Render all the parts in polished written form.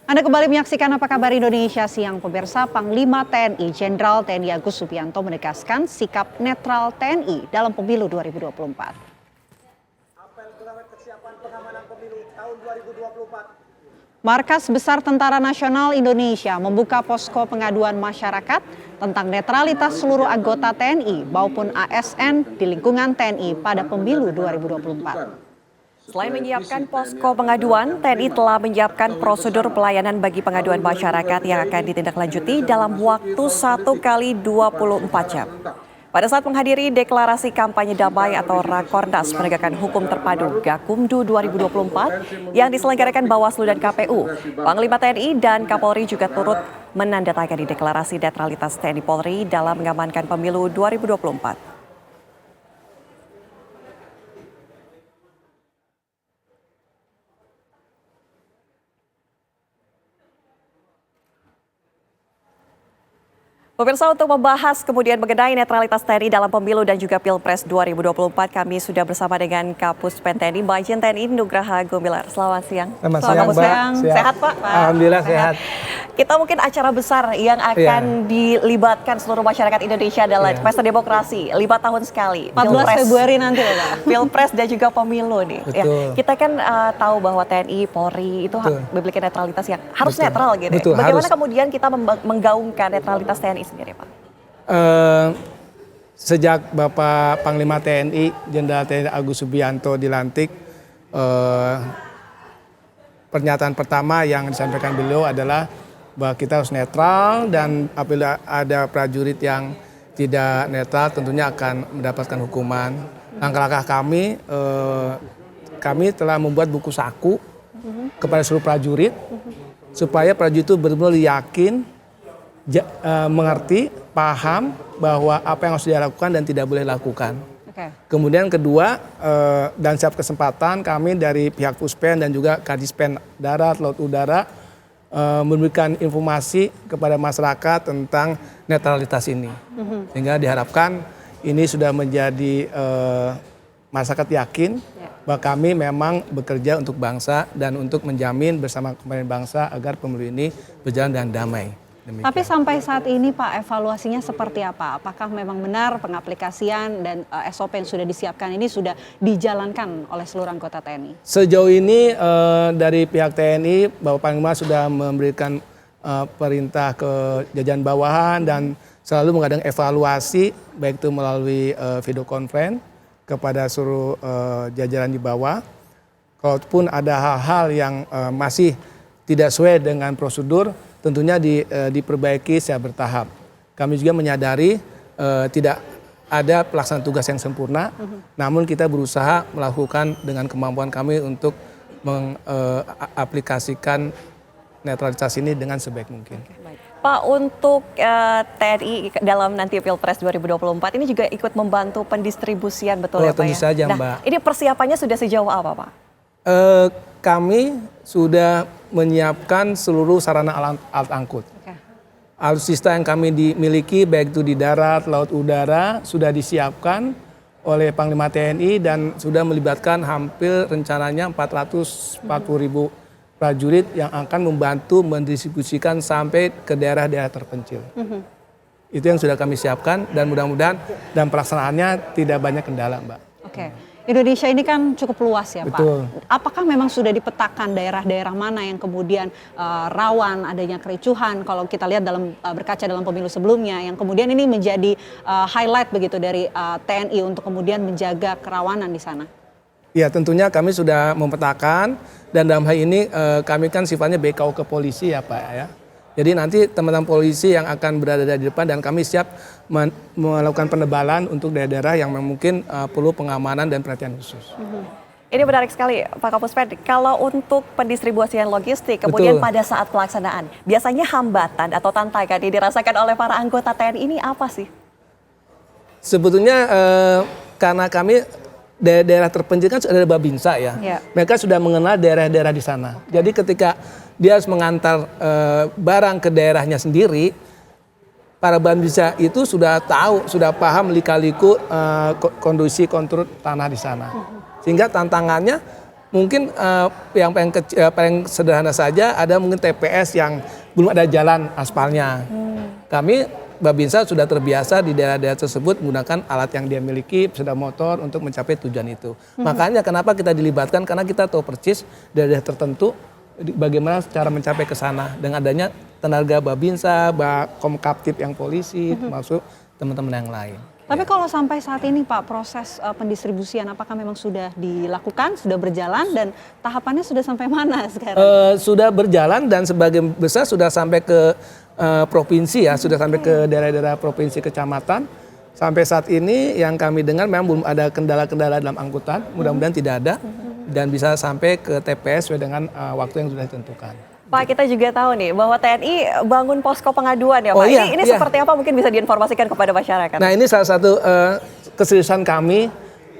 Anda kembali menyaksikan Apa Kabar Indonesia Siang, pemirsa. Panglima TNI Jenderal TNI Agus Subianto menegaskan sikap netral TNI dalam pemilu 2024. Apel pegawai kesiapan pengamanan pemilu tahun 2024. Markas Besar Tentara Nasional Indonesia membuka posko pengaduan masyarakat tentang netralitas seluruh anggota TNI maupun ASN di lingkungan TNI pada pemilu 2024. Selain menyiapkan posko pengaduan, TNI telah menyiapkan prosedur pelayanan bagi pengaduan masyarakat yang akan ditindaklanjuti dalam waktu 1 kali 24 jam. Pada saat menghadiri deklarasi kampanye damai atau Rakornas Penegakan Hukum Terpadu Gakumdu 2024 yang diselenggarakan Bawaslu dan KPU, Panglima TNI dan Kapolri juga turut menandatangani deklarasi netralitas TNI Polri dalam mengamankan pemilu 2024. Pemirsa, untuk membahas kemudian mengenai netralitas TNI dalam pemilu dan juga Pilpres 2024, kami sudah bersama dengan Kapuspen TNI, Majen TNI Nugraha Gumilar. Selamat siang. Selamat siang, Mbak. Sehat, Pak? Alhamdulillah sehat. Kita mungkin acara besar yang akan dilibatkan seluruh masyarakat Indonesia adalah Pesta Demokrasi, 5 tahun sekali. 14 Februari nanti loh, Pak. Pilpres dan juga pemilu nih. Ya, kita kan tahu bahwa TNI, Polri itu memiliki netralitas yang harus netral gitu. Betul, bagaimana harus. kemudian kita menggaungkan netralitas TNI sendiri, Pak? Sejak Bapak Panglima TNI Jenderal TNI Agus Subianto dilantik, pernyataan pertama yang disampaikan beliau adalah bahwa kita harus netral dan apabila ada prajurit yang tidak netral tentunya akan mendapatkan hukuman. Langkah-langkah kami telah membuat buku saku kepada seluruh prajurit supaya prajurit itu benar-benar yakin, mengerti, paham bahwa apa yang harus dia lakukan dan tidak boleh lakukan. Kemudian kedua, dan setiap kesempatan kami dari pihak Puspen dan juga Kadispen Darat, Laut, Udara memberikan informasi kepada masyarakat tentang netralitas ini. Sehingga diharapkan ini sudah menjadi masyarakat yakin bahwa kami memang bekerja untuk bangsa dan untuk menjamin bersama pemerintah bangsa agar pemilu ini berjalan dengan damai. Demikian. Tapi sampai saat ini Pak, evaluasinya seperti apa? Apakah memang benar pengaplikasian dan SOP yang sudah disiapkan ini sudah dijalankan oleh seluruh anggota TNI? Sejauh ini dari pihak TNI, Bapak Panglima sudah memberikan perintah ke jajaran bawahan dan selalu mengadakan evaluasi baik itu melalui video conference kepada seluruh jajaran di bawah. Kalaupun ada hal-hal yang masih tidak sesuai dengan prosedur, tentunya diperbaiki secara bertahap. Kami juga menyadari tidak ada pelaksanaan tugas yang sempurna, namun kita berusaha melakukan dengan kemampuan kami untuk mengaplikasikan netralitas ini dengan sebaik mungkin. Pak, untuk TNI dalam nanti Pilpres 2024 ini juga ikut membantu pendistribusian, betul ya Pak? Tentu saja, Mbak. Nah, ini persiapannya sudah sejauh apa, Pak? Kami sudah menyiapkan seluruh sarana alat angkut. Alutsista yang kami dimiliki baik itu di darat, laut, udara sudah disiapkan oleh Panglima TNI dan sudah melibatkan hampir rencananya 440.000 prajurit yang akan membantu mendistribusikan sampai ke daerah-daerah terpencil. Itu yang sudah kami siapkan dan mudah-mudahan dan pelaksanaannya tidak banyak kendala, Mbak. Oke. Indonesia ini kan cukup luas ya, Betul. Pak. Apakah memang sudah dipetakan daerah-daerah mana yang kemudian rawan adanya kericuhan kalau kita lihat berkaca dalam pemilu sebelumnya yang kemudian ini menjadi highlight begitu dari TNI untuk kemudian menjaga kerawanan di sana? Ya, tentunya kami sudah memetakan dan dalam hal ini kami kan sifatnya BKO ke polisi ya, Pak ya. Jadi nanti teman-teman polisi yang akan berada di depan dan kami siap melakukan penebalan untuk daerah-daerah yang mungkin perlu pengamanan dan perhatian khusus. Ini menarik sekali Pak Kapuspen, kalau untuk pendistribusian logistik kemudian pada saat pelaksanaan, biasanya hambatan atau tantangan yang dirasakan oleh para anggota TNI ini apa sih? Sebetulnya karena kami daerah terpencil kan sudah ada Babinsa ya. Mereka sudah mengenal daerah-daerah di sana. Jadi ketika dia harus mengantar barang ke daerahnya sendiri, para Babinsa itu sudah tahu, sudah paham lika-liku kondisi kontur tanah di sana. Sehingga tantangannya Mungkin yang paling sederhana saja ada mungkin TPS yang belum ada jalan aspalnya. Kami Babinsa sudah terbiasa di daerah-daerah tersebut menggunakan alat yang dia miliki, sepeda motor untuk mencapai tujuan itu. Makanya kenapa kita dilibatkan, karena kita tahu persis daerah tertentu bagaimana cara mencapai ke sana dengan adanya tenaga Babinsa, Komkaptib yang polisi, termasuk teman-teman yang lain. Tapi kalau sampai saat ini Pak, proses pendistribusian apakah memang sudah dilakukan, sudah berjalan dan tahapannya sudah sampai mana sekarang? Sudah berjalan dan sebagian besar sudah sampai ke provinsi ya, sudah sampai ke daerah-daerah provinsi kecamatan. Sampai saat ini yang kami dengar memang belum ada kendala-kendala dalam angkutan, mudah-mudahan tidak ada dan bisa sampai ke TPS sesuai dengan waktu yang sudah ditentukan. Pak, kita juga tahu nih bahwa TNI bangun posko pengaduan ya Pak. Oh, iya, ini iya. seperti apa mungkin bisa diinformasikan kepada masyarakat? Nah, ini salah satu keseriusan kami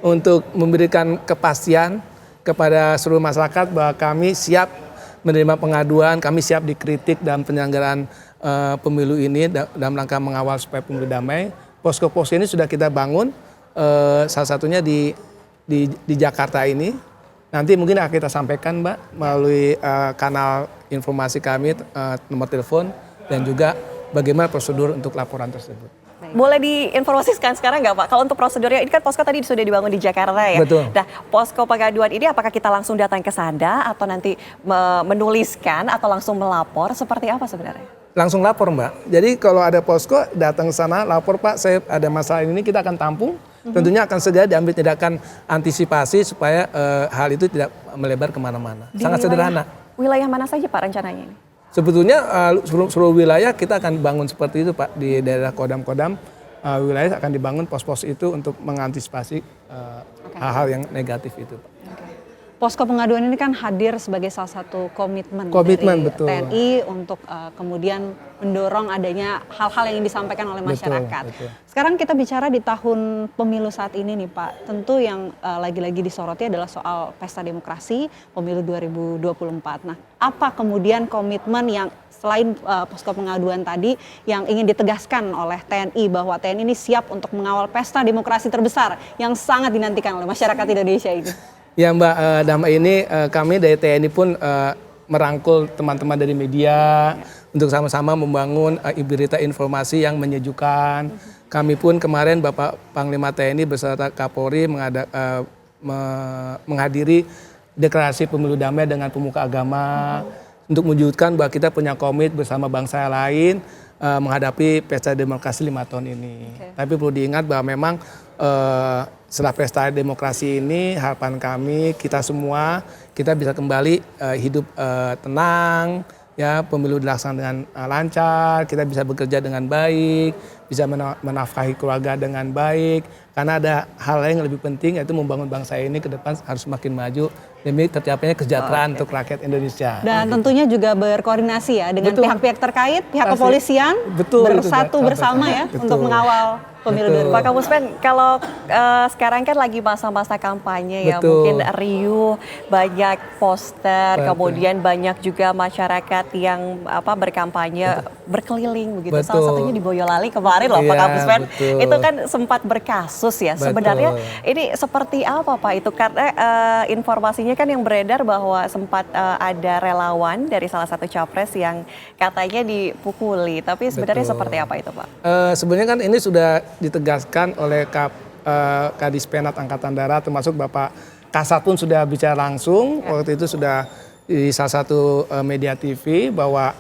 untuk memberikan kepastian kepada seluruh masyarakat bahwa kami siap menerima pengaduan, kami siap dikritik dalam penyelenggaraan pemilu ini dalam rangka mengawal supaya pemilu damai. Posko-posko ini sudah kita bangun, salah satunya di Jakarta ini. Nanti mungkin akan kita sampaikan Mbak melalui kanal informasi kami, nomor telepon dan juga bagaimana prosedur untuk laporan tersebut. Boleh diinformasikan sekarang nggak Pak? Kalau untuk prosedurnya, ini kan posko tadi sudah dibangun di Jakarta ya? Betul. Nah, posko pengaduan ini apakah kita langsung datang ke sana atau nanti menuliskan atau langsung melapor? Seperti apa sebenarnya? Langsung lapor Mbak. Jadi kalau ada posko datang ke sana lapor Pak, saya ada masalah ini kita akan tampung. Tentunya akan segera diambil tindakan antisipasi supaya hal itu tidak melebar kemana-mana. Sangat sederhana. Wilayah mana saja Pak rencananya ini? Sebetulnya seluruh wilayah kita akan bangun seperti itu Pak. Di daerah Kodam-Kodam wilayah akan dibangun pos-pos itu untuk mengantisipasi hal-hal yang negatif itu Pak. Posko pengaduan ini kan hadir sebagai salah satu komitmen dari betul. TNI untuk kemudian mendorong adanya hal-hal yang disampaikan oleh masyarakat. Betul. Sekarang kita bicara di tahun pemilu saat ini nih Pak, tentu yang lagi-lagi disoroti adalah soal pesta demokrasi pemilu 2024. Nah, apa kemudian komitmen yang selain posko pengaduan tadi yang ingin ditegaskan oleh TNI bahwa TNI ini siap untuk mengawal pesta demokrasi terbesar yang sangat dinantikan oleh masyarakat Indonesia ini? Ya Mbak, dalam ini kami dari TNI pun merangkul teman-teman dari media untuk sama-sama membangun berita informasi yang menyejukkan. Kami pun kemarin Bapak Panglima TNI beserta Kapolri menghadiri deklarasi pemilu damai dengan pemuka agama untuk mewujudkan bahwa kita punya komit bersama bangsa lain menghadapi pesta demokrasi 5 tahun ini. Tapi perlu diingat bahwa memang setelah pesta demokrasi ini harapan kami kita semua kita bisa kembali hidup tenang, ya pemilu dilaksanakan dengan lancar, kita bisa bekerja dengan baik, bisa menafkahi keluarga dengan baik, karena ada hal lain yang lebih penting yaitu membangun bangsa ini ke depan harus semakin maju demi tercapainya kesejahteraan untuk rakyat Indonesia. Dan tentunya juga berkoordinasi ya dengan pihak-pihak terkait, pihak kepolisian, bersatu bersama ya untuk mengawal pemilu. Pak Kapuspen, kalau sekarang kan lagi masa-masa kampanye ya, mungkin riuh, banyak poster, kemudian banyak juga masyarakat yang berkampanye berkeliling begitu. Salah satunya di Boyolali kemarin loh Pak Kapuspen. Itu kan sempat berkasus ya. Sebenarnya ini seperti apa Pak itu? Karena informasinya kan yang beredar bahwa sempat ada relawan dari salah satu capres yang katanya dipukuli. Tapi sebenarnya seperti apa itu Pak? Sebenarnya kan ini sudah ditegaskan oleh Kadis Penat Angkatan Darat termasuk Bapak Kasat pun sudah bicara langsung waktu itu sudah di salah satu media TV bahwa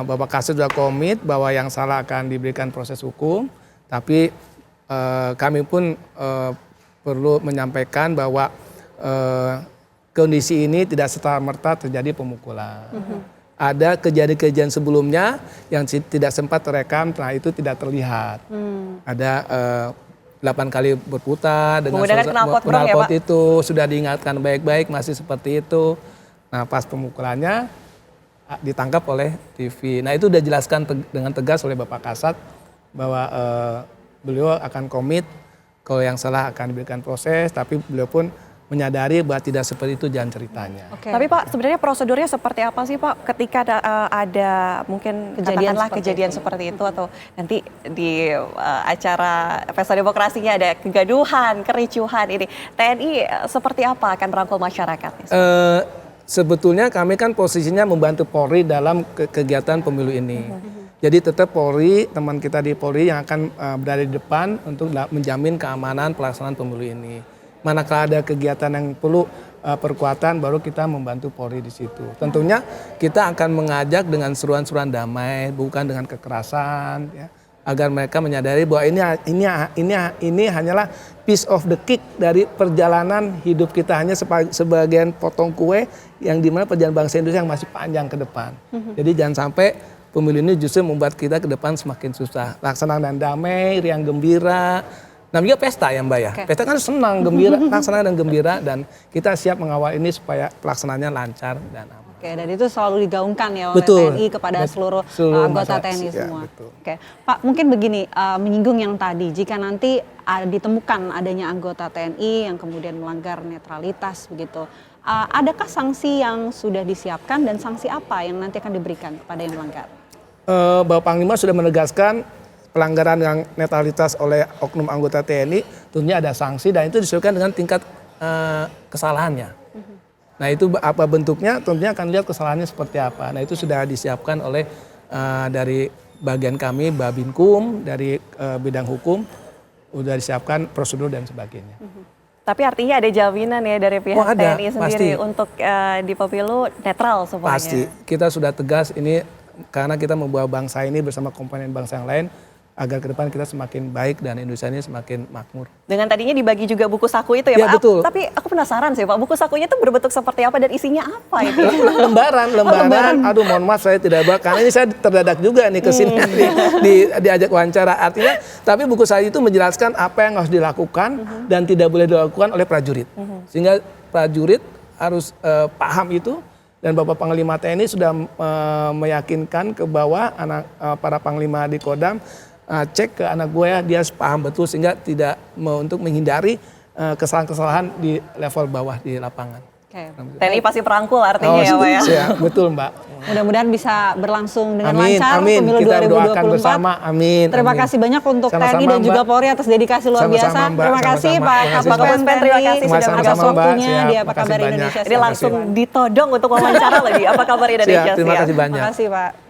Bapak Kasat sudah komit bahwa yang salah akan diberikan proses hukum, tapi kami pun perlu menyampaikan bahwa kondisi ini tidak serta-merta terjadi pemukulan. Ada kejadian-kejadian sebelumnya yang tidak sempat terekam, nah itu tidak terlihat. Ada 8 kali berputar dengan knalpot itu sudah diingatkan baik-baik masih seperti itu. Nah pas pemukulannya ditangkap oleh TV. Nah itu sudah dijelaskan dengan tegas oleh Bapak Kasat bahwa beliau akan komit kalau yang salah akan diberikan proses, tapi beliau pun menyadari bahwa tidak seperti itu jalan ceritanya. Oke. Tapi Pak, sebenarnya prosedurnya seperti apa sih Pak ketika ada mungkin kejadian seperti itu atau nanti di acara pesta demokrasinya ada kegaduhan, kericuhan ini. TNI seperti apa akan merangkul masyarakat? Sebetulnya kami kan posisinya membantu Polri dalam kegiatan pemilu ini. Jadi tetap Polri, teman kita di Polri yang akan berada di depan untuk menjamin keamanan pelaksanaan pemilu ini. Manakala ada kegiatan yang perlu perkuatan, baru kita membantu Polri di situ. Tentunya kita akan mengajak dengan seruan-seruan damai, bukan dengan kekerasan, ya, agar mereka menyadari bahwa ini hanyalah piece of the cake dari perjalanan hidup kita, hanya sebagian potong kue yang dimana perjalanan bangsa Indonesia yang masih panjang ke depan. Jadi jangan sampai pemilu ini justru membuat kita ke depan semakin susah. Laksanaan dan damai, riang gembira. Namanya pesta ya Mbak ya. Pesta kan senang, gembira, laksanaan dan gembira, dan kita siap mengawal ini supaya pelaksanaannya lancar dan aman. Oke, dan itu selalu digaungkan ya oleh Betul. TNI kepada seluruh anggota TNI semua. Ya, Oke, Pak, mungkin begini, menyinggung yang tadi, jika nanti ditemukan adanya anggota TNI yang kemudian melanggar netralitas begitu, adakah sanksi yang sudah disiapkan dan sanksi apa yang nanti akan diberikan kepada yang melanggar? Bapak Panglima sudah menegaskan pelanggaran yang netralitas oleh oknum anggota TNI tentunya ada sanksi, dan itu disesuaikan dengan tingkat kesalahannya. Nah itu apa bentuknya, tentunya akan lihat kesalahannya seperti apa. Nah itu sudah disiapkan oleh dari bagian kami, Babinkum, dari bidang hukum, sudah disiapkan prosedur dan sebagainya. Tapi artinya ada jaminan ya dari pihak ada, TNI sendiri pasti. untuk di pemilu netral semuanya. Pasti, kita sudah tegas ini karena kita membawa bangsa ini bersama komponen bangsa yang lain agar ke depan kita semakin baik dan Indonesia ini semakin makmur. Dengan tadinya dibagi juga buku saku itu ya, Ya, Pak. betul. Tapi aku penasaran sih Pak, buku sakunya itu berbentuk seperti apa dan isinya apa itu? Lembaran. Aduh mohon maaf saya tidak bawa, karena ini saya terdadak juga nih ke sini diajak wawancara. Artinya, tapi buku saya itu menjelaskan apa yang harus dilakukan dan tidak boleh dilakukan oleh prajurit. Sehingga prajurit harus paham itu, dan Bapak Panglima TNI sudah meyakinkan ke bawah para panglima di Kodam, cek ke anak gue ya, dia paham betul sehingga tidak untuk menghindari kesalahan-kesalahan di level bawah di lapangan. Oke. TNI pasti perangkul artinya ya Pak ya. Ya, betul Mbak. Mudah-mudahan bisa berlangsung dengan Amin, lancar amin. pemilu Kita 2024. doakan bersama, amin. Terima amin. kasih banyak untuk Sama-sama, TNI dan juga Mbak. Polri atas dedikasi luar Sama-sama, biasa. Mbak. Terima kasih Sama-sama. Pak Terima kasih, Kapolres Mbak. Terima kasih sudah atas Sama-sama, Mbak. waktunya Siap. di Apa Makasih Kabar banyak. Indonesia. Ini langsung ditodong untuk wawancara lagi. Apa kabar Indonesia? Siap, terima kasih banyak. Terima kasih Pak.